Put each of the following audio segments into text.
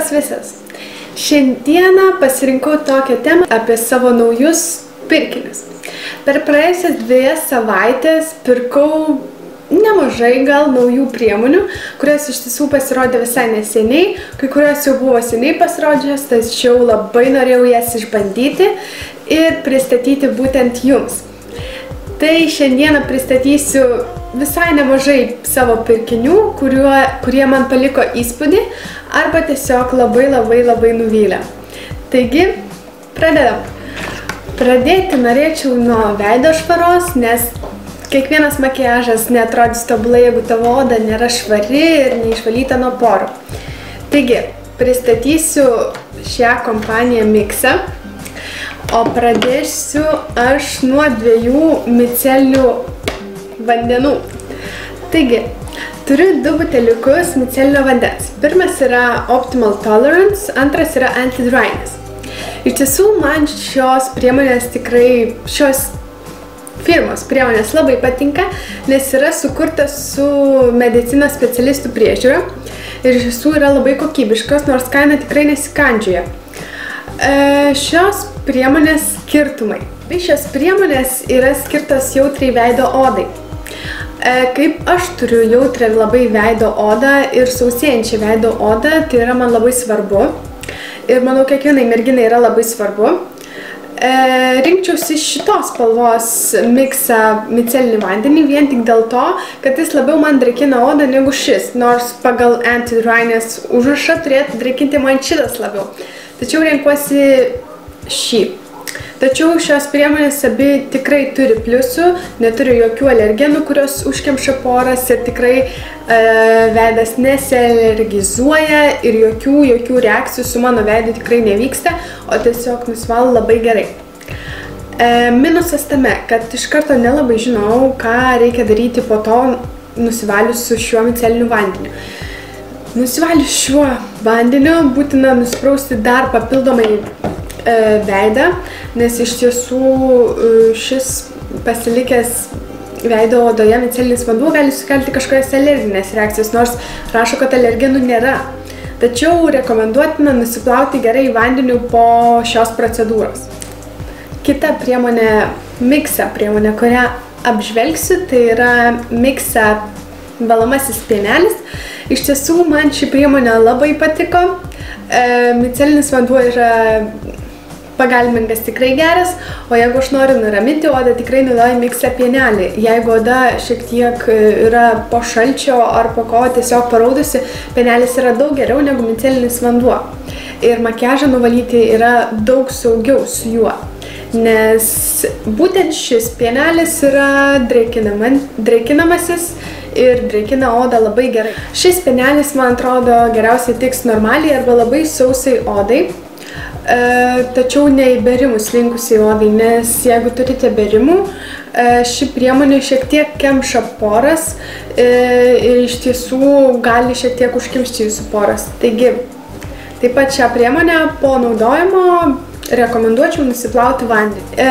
Labas visas! Šiandieną pasirinkau tokią temą apie savo naujus pirkinius. Per praėjusias 2 savaitės pirkau nemažai gal naujų priemonių, kurios iš tiesų pasirodė visai neseniai, kai kurios jau buvo seniai pasirodžios, tačiau labai norėjau jas išbandyti ir pristatyti būtent jums. Tai šiandieną pristatysiu visai nemažai savo pirkinių, kurie man paliko įspūdį arba tiesiog labai nuvylė. Taigi, pradedam. Pradėti norėčiau nuo veido švaros, nes kiekvienas makiažas neatrodys tobulai, jeigu tavo oda nėra švari ir neišvalyta nuo porų. Taigi, pristatysiu šią kompaniją Mixa. O pradėsiu aš nuo 2 micelinių vandenų. Taigi, turiu 2 buteliukus micelinio vandens. Pirmas yra Optimal Tolerance, antras yra Anti-Dryness. Iš tiesų, man šios firmos priemonės labai patinka, nes yra sukurtas su medicinos specialistų priežiūra ir iš tiesų yra labai kokybiškos, nors kaina tikrai nesikandžioja. Šios priemonės skirtumai. Šios priemonės yra skirtos jautriai veido odai. Kaip aš turiu jautrią labai veido odą ir sausėjančią veido odą, tai yra man labai svarbu. Ir manau, kiekvienai merginai yra labai svarbu. Rinkčiausi šitos spalvos Mixa micelinį vandenį vien tik dėl to, kad jis labiau man drėkina odą negu šis, nors pagal Anti-Dryness užrašą turėtų drėkinti man šitas labiau. Tačiau renkuosi šį. Tačiau šios priemonės abi tikrai turi pliusų, neturi jokių alergenų, kurios užkemša poras ir tikrai veidas nesialergizuoja ir jokių reakcijų su mano veidu tikrai nevyksta, o tiesiog nusivalo labai gerai. Minusas tame, kad iš karto nelabai žinau, ką reikia daryti po to nusivalius su šiuo miceliniu vandeniu. Nusivalius šiuo vandeniu būtina nusprausti dar papildomai veidą, nes iš tiesų šis pasilikęs veido odoje micelinis vanduo gali sukelti kažkokias alerginės reakcijas, nors rašo, kad alergenų nėra. Tačiau rekomenduotina nusiplauti gerai vandeniu po šios procedūros. Kita priemonė, Mixa priemonė, kurią apžvelgsiu, tai yra Mixa valomasis pienelis. Iš tiesų, man ši priemonė labai patiko. Micelinis vanduo yra pagalbininkas tikrai geras, o jeigu aš noriu nuraminti odą, tikrai naudoju Mixa pienelį. Jeigu oda šiek tiek yra po šalčio ar po ko tiesiog paraudusi, pienelis yra daug geriau negu micelinis vanduo. Ir makiažą nuvalyti yra daug saugiau su juo, nes būtent šis pienelis yra drėkinamasis ir drėkina odą labai gerai. Šis pienelis, man atrodo, geriausiai tiks normaliai arba labai sausai odai. Tačiau ne į berimus linkusiai odai, nes jeigu turite berimų, ši priemonė šiek tiek kemša poras ir iš tiesų gali šiek tiek užkimšti jūsų poras. Taigi, taip pat šią priemonę po naudojimo rekomenduočiau nusiplauti vandenį.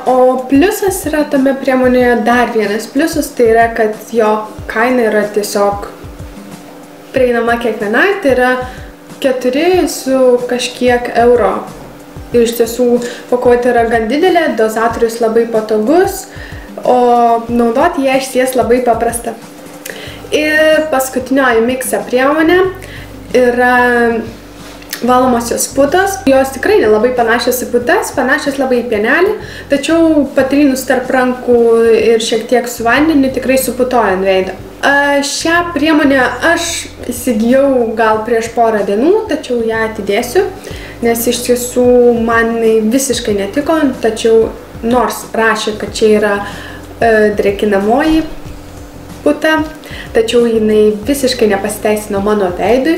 O pliusas yra tame priemonėje dar vienas pliusas, tai yra, kad jo kaina yra tiesiog prieinama kiekvienai, tai yra 4 su kažkiek euro. Ir iš tiesų pakuotė yra gan didelė, dozatorius labai patogus, o naudoti ją išties labai paprasta. Ir paskutinioji Mixa priemonė yra valomosios putos. Jos tikrai nelabai panašios į putas, panašios labai į pienelį, tačiau patrynus tarp rankų ir šiek tiek su vandeniu tikrai suputoja ant veido. Šią priemonę aš įsigijau gal prieš porą dienų, tačiau ją atidėsiu, nes iš tiesų man visiškai netiko, tačiau nors rašė, kad čia yra drėkinamoji puta, tačiau jinai visiškai nepasiteisino mano veidui.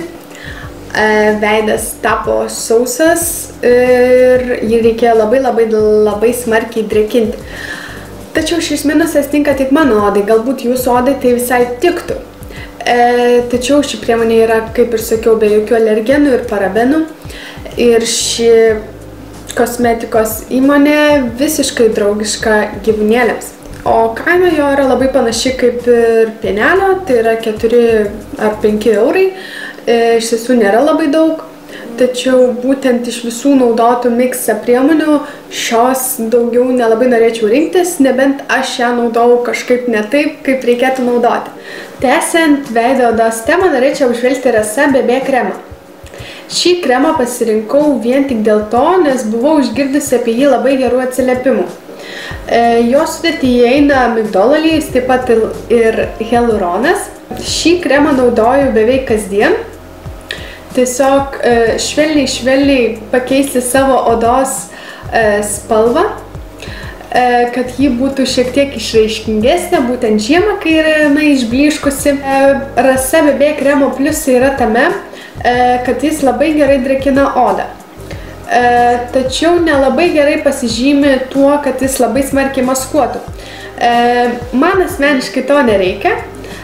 Veidas tapo sausas ir jį reikėjo labai smarkiai drėkinti. Tačiau šis minusas tinka tik mano odai, galbūt jūsų odai tai visai tiktų. Tačiau ši priemonė yra, kaip ir sakiau, be jokių alergenų ir parabenų. Ir ši kosmetikos įmonė visiškai draugiška gyvūnėliams. O kaina jo yra labai panaši kaip ir pienelio, tai yra 4 ar 5 eurai. Iš tiesų nėra labai daug. tačiau būtent iš visų naudotų miksą priemonių šios daugiau nelabai norėčiau rinktis, nebent aš ją naudojau kažkaip ne taip, kaip reikėtų naudoti. Tęsiant veido odos temą, norėčiau apžvelgti Rasa BB kremą. Šį kremą pasirinkau vien tik dėl to, nes buvau išgirdusi apie jį labai gerų atsiliepimų. Jo sudėtyje įeina migdolo aliejus, taip pat ir hialuronas. Šį kremą naudoju beveik kasdien. Tiesiog švelniai pakeisti savo odos spalvą, kad ji būtų šiek tiek išraiškingesnė, būtent žiemą, kai yra išblyškusi. Rasa BB kremo pliusai yra tame, kad jis labai gerai drėkina odą. Tačiau nelabai gerai pasižymi tuo, kad jis labai smarkiai maskuotų. Man asmeniškai to nereikia.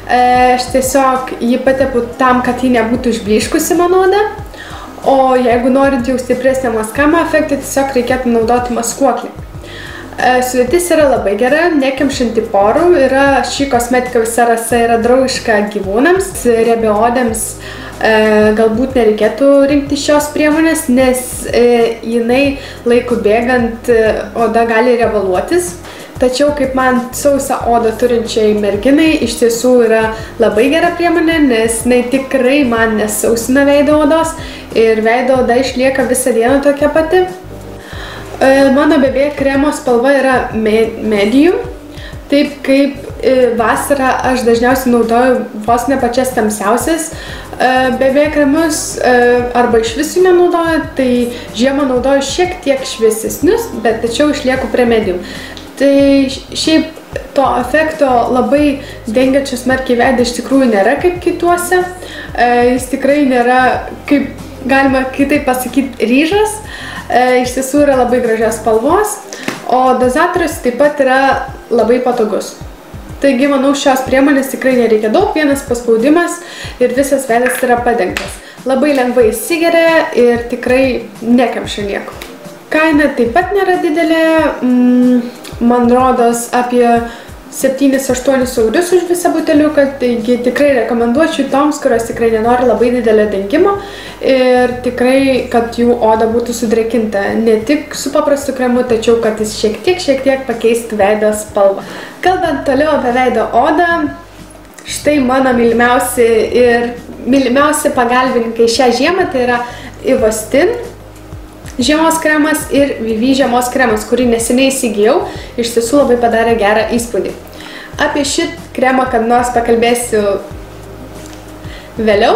Aš tiesiog jį patepu tam, kad ji nebūtų išblyškusi mano oda. O jeigu norit jau stipresnio maskavimo efektą, tiesiog reikėtų naudoti maskuoklį. Sudėtis yra labai gera, nekemšanti porų. Ši kosmetika visa Rasa yra draugiška gyvūnams, riebiaodėms. Galbūt nereikėtų rinkti šios priemonės, nes jinai laiku bėgant oda gali riebaluotis. Tačiau kaip man sausą odą turinčiai merginai iš tiesų yra labai gera priemonė, nes jinai tikrai man nesausina veido odos ir veido oda išlieka visą dieną tokia pati. Mano BB kremo spalva yra medium, taip kaip vasarą aš dažniausiai naudoju vos ne pačias tamsiausias BB kremus arba iš visų nenaudoju, tai žiemą naudoju šiek tiek šviesesnius, bet tačiau išlieku prie medium. Tai šiaip to efekto labai dengiančios smarkiai veidą iš tikrųjų nėra kaip kituose. Jis tikrai nėra, kaip galima kitaip pasakyti, ryžas. Iš tiesų yra labai gražios spalvos, o dozatorius taip pat yra labai patogus. Taigi, manau, šios priemonės tikrai nereikia daug, vienas paspaudimas ir visas veidas yra padengtas. Labai lengvai įsigeria ir tikrai nekemša nieko. Kaina taip pat nėra didelė, man rodos apie 7-8 eurus už visą buteliuką, taigi tikrai rekomenduočiau toms, kurios tikrai nenori labai didelio dengimo ir tikrai, kad jų oda būtų sudrėkinta ne tik su paprastu kremu, tačiau kad jis šiek tiek pakeistų veido spalvą. Kalbant toliau apie veido odą, štai mano mylimiausi pagalbininkai šią žiemą, tai yra Ivostin žiemos kremas ir Vivi žiemos kremas, kurį neseniai įsigijau, iš tiesų labai padarė gerą įspūdį. Apie šį kremą kad nors pakalbėsiu vėliau,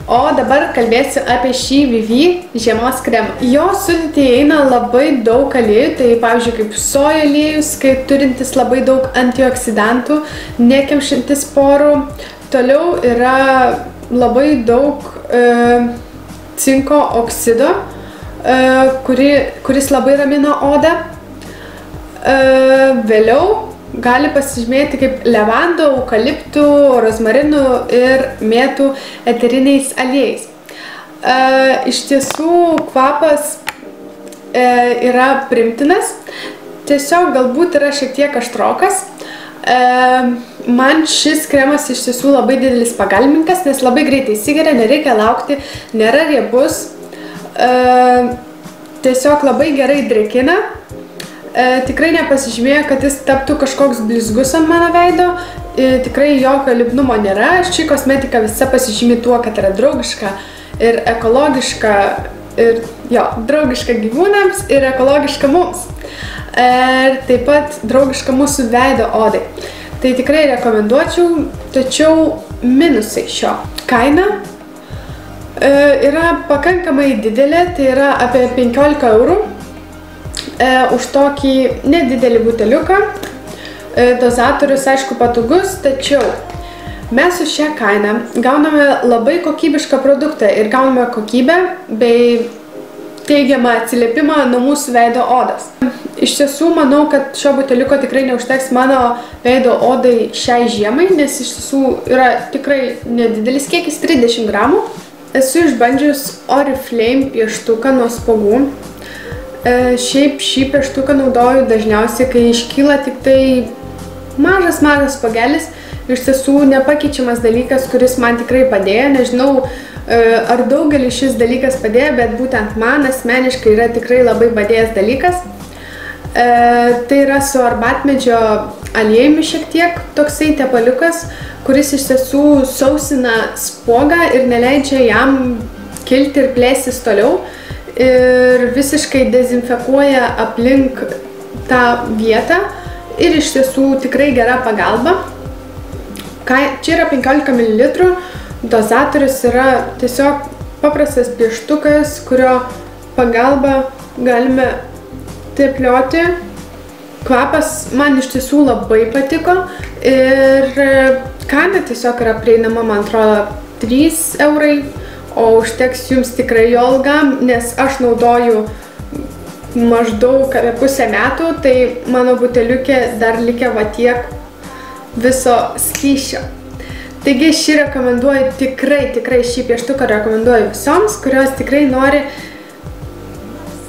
o dabar kalbėsiu apie šį Vivi žiemos kremą. Jo sudėtyje įeina labai daug aliejų, tai pavyzdžiui kaip sojo aliejus, turintis labai daug antioksidantų, nekemšantis porų. Toliau yra labai daug cinko oksido, kuris labai ramina odą. Vėliau gali pasižymėti kaip levandų, eukaliptų, rozmarinų ir mėtų eteriniais aliejais. Iš tiesų kvapas yra primtinas, tiesiog galbūt yra šiek tiek aštrokas. Man šis kremas iš tiesų labai didelis pagalbininkas, nes labai greitai įsigeria, nereikia laukti, nėra riebus. Tiesiog labai gerai drėkina. Tikrai nepasižymėjo, kad jis taptų kažkoks blizgus ant mano veido. Tikrai jokio lipnumo nėra. Ši kosmetika visa pasižymi tuo, kad yra draugiška ir ekologiška. Ir draugiška gyvūnams ir ekologiška mums. Ir taip pat draugiška mūsų veido odai. Tai tikrai rekomenduočiau, tačiau minusai šio. Kaina yra pakankamai didelė, tai yra apie 15 eurų už tokį nedidelį buteliuką. Dozatorius aišku patogus, tačiau mes su šia kaina gauname labai kokybišką produktą ir gauname kokybę bei teigiamą atsiliepimą nuo mūsų veido odos. Iš tiesų manau, kad šio buteliuko tikrai neužteks mano veido odai šiai žiemai, nes iš tiesų yra tikrai nedidelis kiekis, 30 gramų. Esu išbandžius Oriflame pieštuką nuo spuogų. Šiaip šį pieštuką naudoju dažniausiai, kai iškyla tik tai mažas spuogelis. Iš tiesų nepakeičiamas dalykas, kuris man tikrai padėjo. Nežinau, ar daugelį šis dalykas padėjo, bet būtent man asmeniškai yra tikrai labai padėjęs dalykas. Tai yra su arbatmedžio aliejumi šiek tiek toksai tepaliukas, kuris iš tiesų sausina spuogą ir neleidžia jam kilti ir plėstis toliau ir visiškai dezinfekuoja aplink tą vietą ir iš tiesų tikrai gera pagalba. Čia yra 15 ml, dozatorius yra tiesiog paprastas pieštukas, kurio pagalba galime teplioti. Kvapas man iš tiesų labai patiko ir kaina tiesiog yra prieinama, man atrodo, 3 eurai, o užteks jums tikrai jo ilgam, nes aš naudoju maždaug apie pusę metų, tai mano buteliukė dar likę va tiek viso skysčio. Taigi šį rekomenduoju tikrai šį pieštuką rekomenduoju visoms, kurios tikrai nori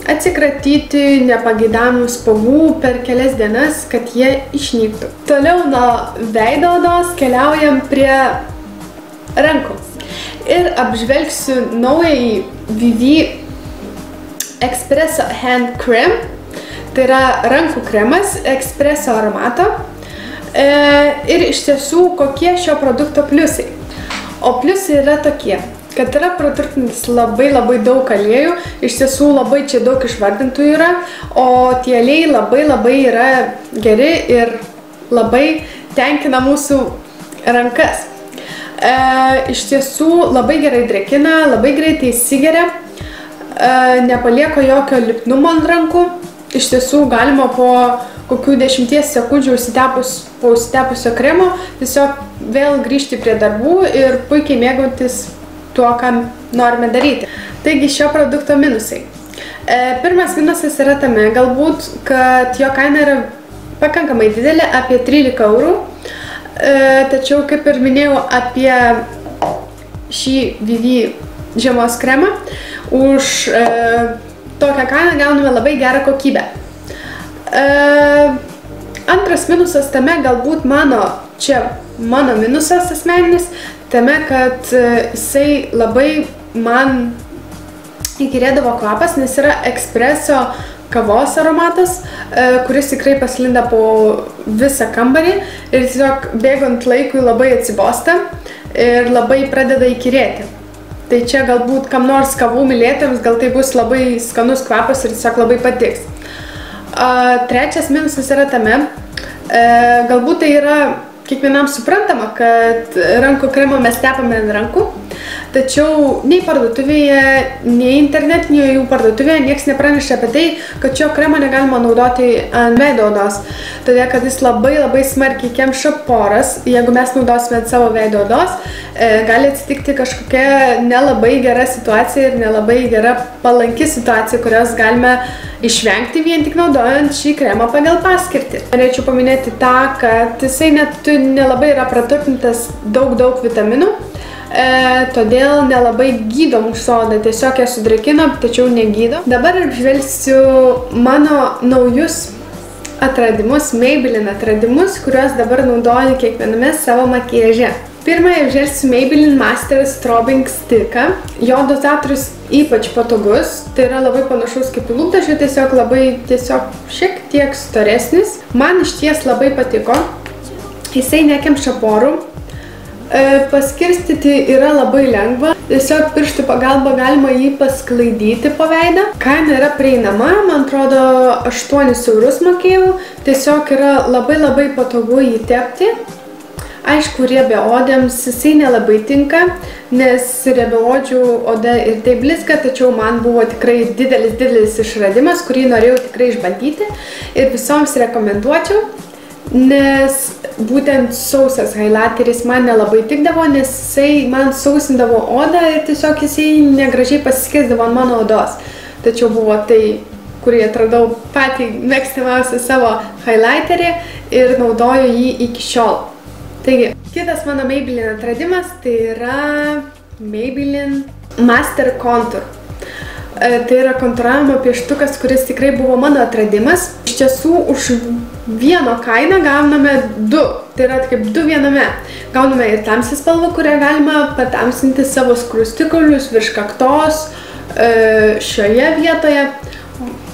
atsikratyti nepageidamų spuogų per kelias dienas, kad jie išnyktų. Toliau nuo veido odos keliaujam prie rankų. Ir apžvelgsiu naująjį VV Espresso Hand Cream. Tai yra rankų kremas espresso aromato. Ir iš tiesų, kokie šio produkto pliusai. O pliusai yra tokie, kad yra praturtintis labai daug aliejų, iš tiesų labai čia daug išvardintų yra, o tie aliejai labai yra geri ir labai tenkina mūsų rankas. Iš tiesų labai gerai drėkina, labai greitai įsigeria, nepalieka jokio lipnumo ant rankų, iš tiesų galima po kokių 10 sekundžių po užsitepusio kremo tiesiog vėl grįžti prie darbų ir puikiai mėgautis tuo, ką norime daryti. Taigi šio produkto minusai. Pirmas minusas yra tame galbūt, kad jo kaina yra pakankamai didelė, apie 13 eurų. Tačiau, kaip ir minėjau apie šį VV žiemos kremą, už tokią kainą gauname labai gerą kokybę. Antras minusas tame galbūt mano minusas asmeninis, tame, kad jisai labai man įkyrėdavo kvapas, nes yra espresso kavos aromatas, kuris tikrai paslinda po visą kambarį ir tiesiog bėgant laikui labai atsibosta ir labai pradeda įkyrėti. Tai čia galbūt kam nors kavų mylėtėms gal tai bus labai skanus kvapas ir tiesiog labai patiks. Trečias minusas yra tame, galbūt tai yra kiekvienam suprantama, kad rankų kremą mes tepame ant rankų, tačiau nei parduotuvėje, nei internetinėje jų parduotuvėje nieks nepraneša apie tai, kad šio kremo negalima naudoti ant veido odos, todėl kad jis labai smarkiai kemša poras. Jeigu mes naudosime ant savo veido odos, gali atsitikti kažkokia nelabai gera situacija ir nelabai gera palanki situacija, kurios galime išvengti vien tik naudojant šį kremą pagal paskirtį. Norėčiau paminėti tą, kad jisai nelabai yra praturtintas daug vitaminų, todėl nelabai gydo mūsų odą, tiesiog ją sudrėkina, tačiau negydo. Dabar apžvelgsiu mano naujus atradimus, Maybelline atradimus, kuriuos dabar naudoju kiekviename savo makiaže. Pirmąją apžvelgsiu Maybelline Master Strobing Sticką. Jo dozatorius ypač patogus, tai yra labai panašaus kaip į lūpdažį, tiesiog šiek tiek storesnis. Man išties labai patiko, jisai nekemša porų, paskirstyti yra labai lengva, tiesiog pirštų pagalba galima jį pasklaidyti po veidą. Kaina yra prieinama, man atrodo 8 eurus mokėjau, tiesiog yra labai patogu jį tepti. Aišku, riebiaodėms jisai nelabai tinka, nes riebiaodžių oda ir taip blizga, tačiau man buvo tikrai didelis išradimas, kurį norėjau tikrai išbandyti ir visoms rekomenduočiau, nes būtent sausas highlighteris man nelabai tikdavo, nes jisai man sausindavo odą ir tiesiog jisai negražiai pasiskirsdavo ant mano odos. Tačiau buvo tai, kurį atradau patį mėgstamiausią savo highlighterį ir naudoju jį iki šiol. Taigi, kitas mano Maybelline atradimas tai yra Maybelline Master Contour. Tai yra kontūravimo pieštukas, kuris tikrai buvo mano atradimas. Iš tiesų, už vieno kainą gauname 2. Tai yra kaip 2 viename. Gauname ir tamsią spalvą, kurią galima patamsinti savo skruostikaulius virš kaktos šioje vietoje.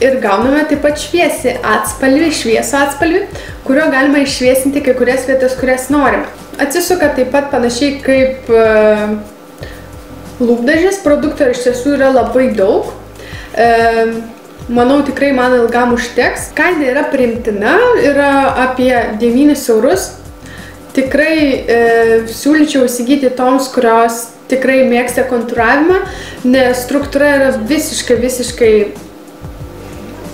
Ir gauname taip pat šviesų atspalvį, kurio galima iššviesinti kai kurias vietas, kurias norime. Atsisuka taip pat panašiai kaip lūpdažis. Produkto iš tiesų yra labai daug. Manau, tikrai man ilgam užteks. Kaina yra priimtina, yra apie 9 eurus. Tikrai siūlyčiau įsigyti toms, kurios tikrai mėgsta kontūravimą, nes struktūra yra visiškai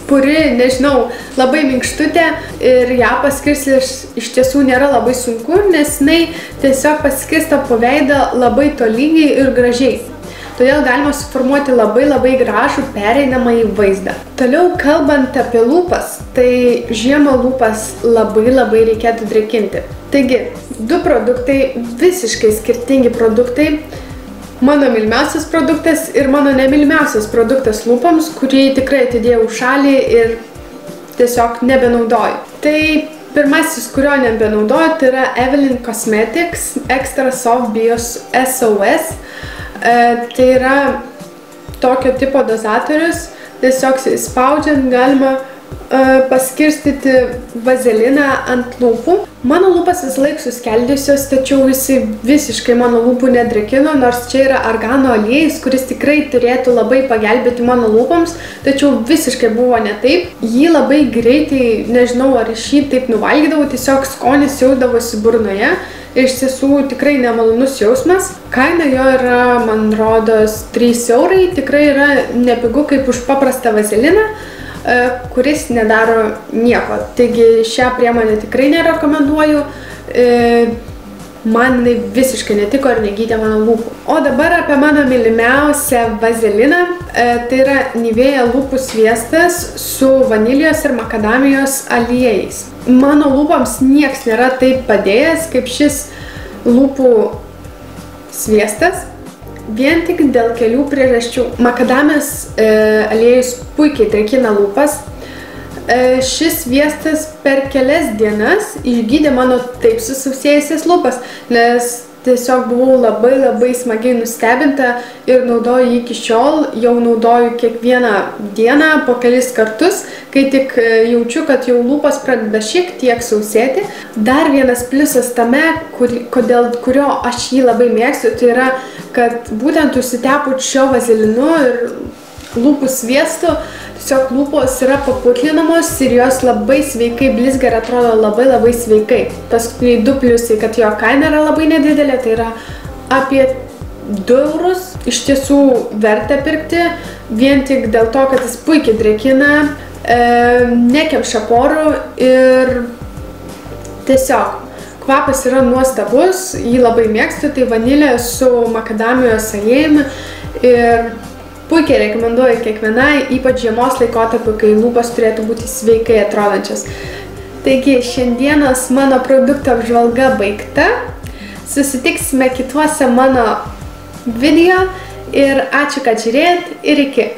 puri, nežinau, labai minkštutė ir ją paskirsti iš tiesų nėra labai sunku, nes jinai tiesiog paskirsta po veidą labai tolygiai ir gražiai. Todėl galima suformuoti labai gražų pereinamąjį vaizdą. Toliau kalbant apie lūpas, tai žiemą lūpas labai reikėtų drėkinti. Taigi, 2 produktai, visiškai skirtingi produktai. Mano mylimiausias produktas ir mano nemylimiausias produktas lūpoms, kurį tikrai atidėjau šalį ir tiesiog nebenaudoju. Tai pirmasis, kurio nebenaudoju, tai yra Evelyn Cosmetics Extra Soft Bios SOS. Tai yra tokio tipo dozatorius, tiesiog spaudžiant galima paskirstyti vazeliną ant lūpų. Mano lūpas vis laik suskeldėjusios, tačiau visi visiškai mano lūpų nedrėkino, nors čia yra argano aliejus, kuris tikrai turėtų labai pagelbėti mano lūpoms, tačiau visiškai buvo ne taip. Jį labai greitai, nežinau, ar iš jį taip nuvalgydavau, tiesiog skonis jausdavosi burnoje. Iš tiesų tikrai nemalonus jausmas. Kaina jo yra, man rodos, 3 eurai, tikrai yra nepigu kaip už paprastą vazeliną, kuris nedaro nieko. Taigi šią priemonę tikrai nerekomenduoju. Man jinai visiškai netiko ir negydė mano lūpų. O dabar apie mano mylimiausią vazeliną. Tai yra Nivea lūpų sviestas su vanilijos ir makadamijos aliejais. Mano lūpoms nieks nėra taip padėjęs kaip šis lūpų sviestas. Vien tik dėl kelių priežasčių. Makadamijos aliejus puikiai drėkina lūpas. Šis sviestas per kelias dienas išgydė mano taip susausėjusias lūpas, nes tiesiog buvau labai smagiai nustebinta ir naudoju jį iki šiol. Jau naudoju kiekvieną dieną po kelis kartus, kai tik jaučiu, kad jau lūpos pradeda šiek tiek sausėti. Dar vienas pliusas tame, dėl kurio aš jį labai mėgstu, tai yra, kad būtent užsitepus šio vazelinu ir lūpų sviestu, tiesiog lūpos yra paputlinamos ir jos labai sveikai blizga ir atrodo labai sveikai. Paskui 2 pliusai, kad jo kaina yra labai nedidelė, tai yra apie 2 eurus. Iš tiesų verta pirkti, vien tik dėl to, kad jis puikiai drėkina, nekemša porų ir tiesiog kvapas yra nuostabus, jį labai mėgstu, tai vanilė su makadamijos aliejumi ir puikiai rekomenduoju kiekvienai, ypač žiemos laikotarpiu, kai lūpos turėtų būti sveikai atrodančios. Taigi, šiandienos mano produkto apžvalga baigta. Susitiksime kituose mano video ir ačiū, kad žiūrėjot ir iki.